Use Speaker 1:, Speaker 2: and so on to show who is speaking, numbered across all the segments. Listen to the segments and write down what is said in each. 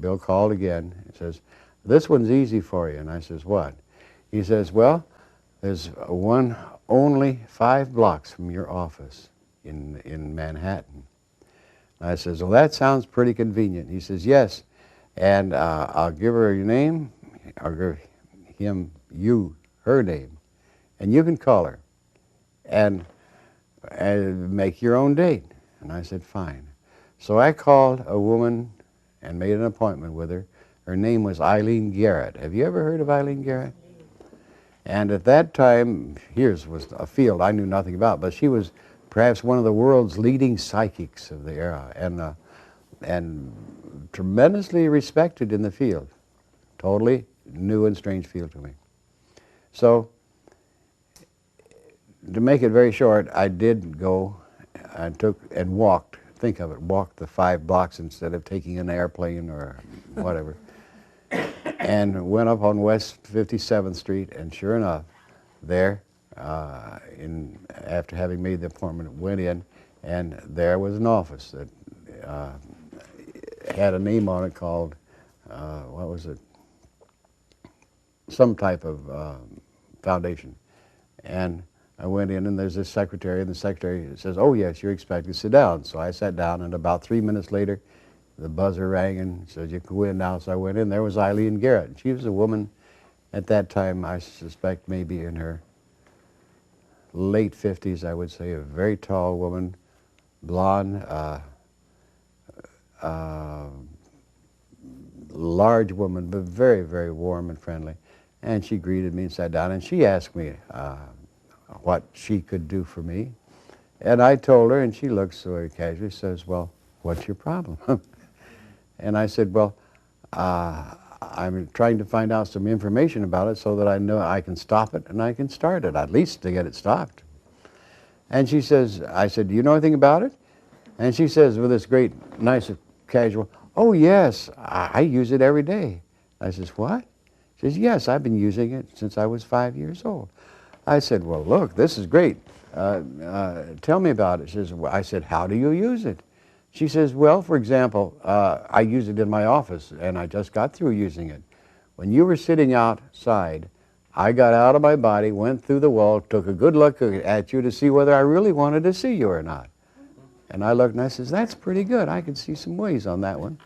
Speaker 1: Bill called again. He says, "This one's easy for you." And I says, "What?" He says, "Well, there's one only 5 blocks from your office in Manhattan." And I says, "Well, that sounds pretty convenient." He says, "Yes, and I'll give her your name. I'll give her name, and you can call her and make your own date." And I said, "Fine." So I called a woman and made an appointment with her. Her name was Eileen Garrett. Have you ever heard of Eileen Garrett? And at that time, here's was a field I knew nothing about, but she was perhaps one of the world's leading psychics of the era, and tremendously respected in the field. Totally new and strange field to me. So, to make it very short, I did go and walked, think of it, walked the 5 blocks instead of taking an airplane or whatever, and went up on West 57th Street, and sure enough, there, after having made the appointment, went in, and there was an office that had a name on it called, what was it? Some type of foundation. And I went in, and there's this secretary, and the secretary says, "Oh, yes, you're expected to sit down." So I sat down, and about 3 minutes later, the buzzer rang and said, "You can go in now." So I went in. There was Eileen Garrett. She was a woman at that time, I suspect maybe in her late 50s, I would say, a very tall woman, blonde, large woman, but very, very warm and friendly. And she greeted me and sat down, and she asked me what she could do for me. And I told her, and she looked so very casually, says, "Well, what's your problem?" And I said, "Well, I'm trying to find out some information about it so that I know I can stop it and I can start it, at least to get it stopped." And she says, I said, "Do you know anything about it?" And she says with this great, nice, casual, "Oh, yes, I use it every day." I says, "What?" She says, "Yes, I've been using it since I was 5 years old." I said, "Well, look, this is great. Tell me about it." She says, I said, "How do you use it?" She says, "Well, for example, I use it in my office, and I just got through using it. When you were sitting outside, I got out of my body, went through the wall, took a good look at you to see whether I really wanted to see you or not." And I looked and I says, "That's pretty good. I can see some ways on that one."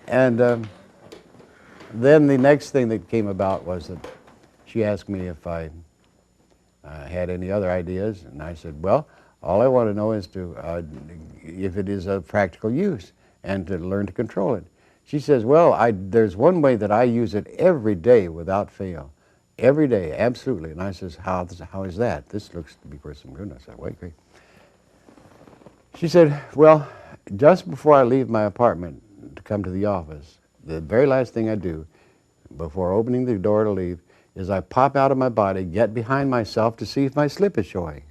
Speaker 1: And then the next thing that came about was that she asked me if I had any other ideas, and I said, "Well, all I want to know is if it is of practical use and to learn to control it." She says, "Well, there's one way that I use it every day without fail. Every day, absolutely." And I says, how is that? This looks to be for some goodness. I said, "Wait, great." She said, "Well, just before I leave my apartment to come to the office, the very last thing I do before opening the door to leave is I pop out of my body, get behind myself to see if my slip is showing."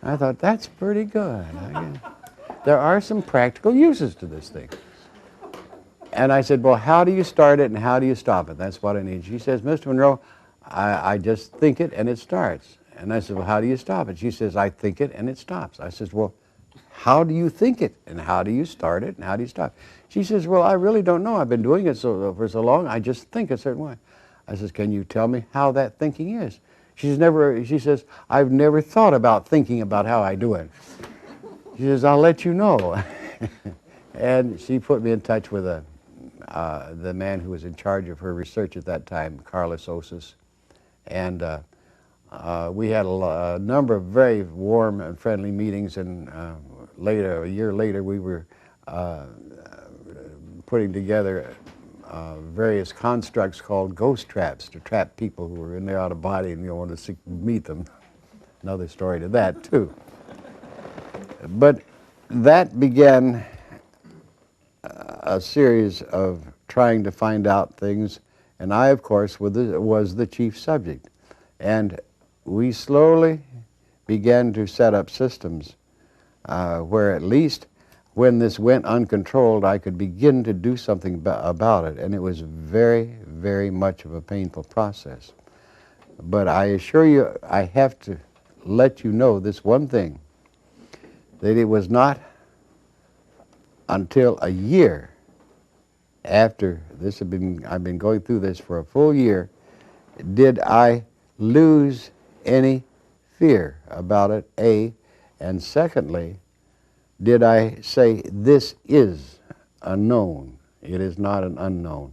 Speaker 1: I thought, that's pretty good. There are some practical uses to this thing. And I said, "Well, how do you start it and how do you stop it? That's what I need." She says, "Mr. Monroe, I just think it and it starts." And I said, "Well, how do you stop it?" She says, "I think it and it stops." I says, "Well, how do you think it and how do you start it and how do you stop it?" She says, "Well, I really don't know. I've been doing it for so long, I just think a certain way." I says, "Can you tell me how that thinking is?" She says, "I've never thought about thinking about how I do it." She says, "I'll let you know." And she put me in touch with the man who was in charge of her research at that time, Carlos Osis. And we had a number of very warm and friendly meetings, and a year later, we were putting together various constructs called ghost traps to trap people who were in there out of body and you wanted to meet them. Another story to that, too. But that began a series of trying to find out things, and I, of course, was the chief subject. And we slowly began to set up systems where at least when this went uncontrolled, I could begin to do something about it, and it was very, very much of a painful process. But I assure you, I have to let you know this one thing, that it was not until a year after this had been, I've been going through this for a full year, did I lose any fear about it, A, and secondly, did I say this is a known, it is not an unknown.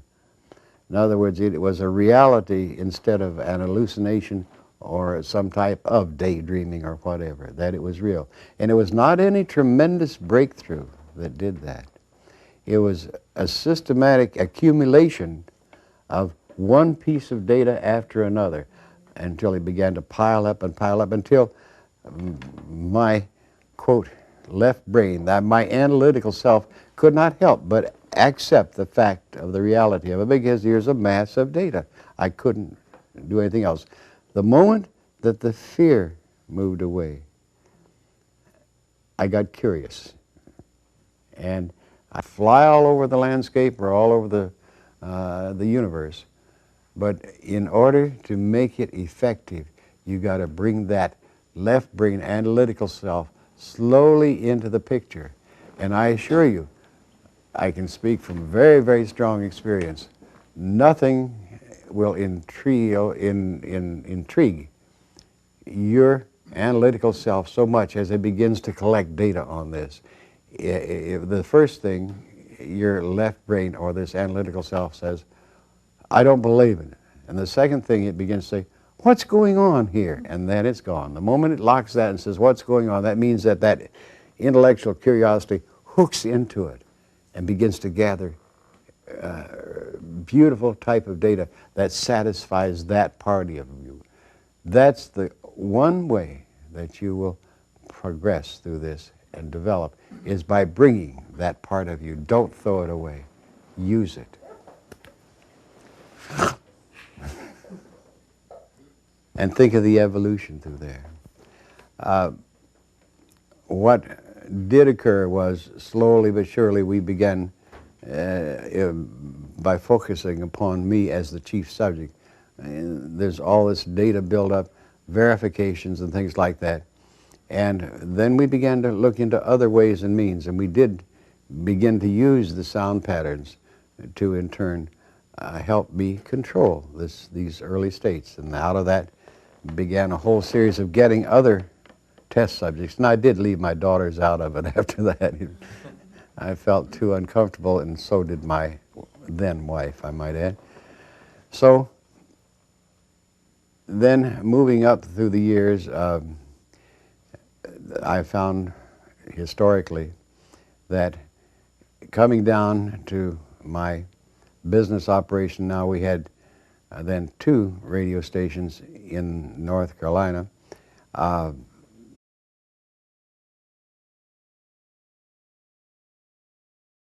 Speaker 1: In other words, it was a reality instead of an hallucination or some type of daydreaming or whatever, that it was real. And it was not any tremendous breakthrough that did that. It was a systematic accumulation of one piece of data after another until it began to pile up until my, quote, left brain, that my analytical self could not help but accept the fact of the reality of it because here's a mass of data. I couldn't do anything else. The moment that the fear moved away, I got curious. And I fly all over the landscape or all over the universe. But in order to make it effective, you got to bring that left brain analytical self slowly into the picture. And I assure you, I can speak from very, very strong experience. Nothing will intrigue your analytical self so much as it begins to collect data on this. The first thing your left brain or this analytical self says, I don't believe in it. And the second thing it begins to say, what's going on here? And then it's gone. The moment it locks that and says, what's going on, that means that that intellectual curiosity hooks into it and begins to gather beautiful type of data that satisfies that party of you. That's the one way that you will progress through this and develop, is by bringing that part of you. Don't throw it away. Use it. And think of the evolution through there. What did occur was slowly but surely we began by focusing upon me as the chief subject. There's all this data build-up, verifications and things like that. And then we began to look into other ways and means, and we did begin to use the sound patterns to in turn help me control these early states. And out of that began a whole series of getting other test subjects. And I did leave my daughters out of it after that. I felt too uncomfortable, and so did my then wife, I might add. So then moving up through the years, I found historically that coming down to my business operation, now we had then 2 radio stations in North Carolina.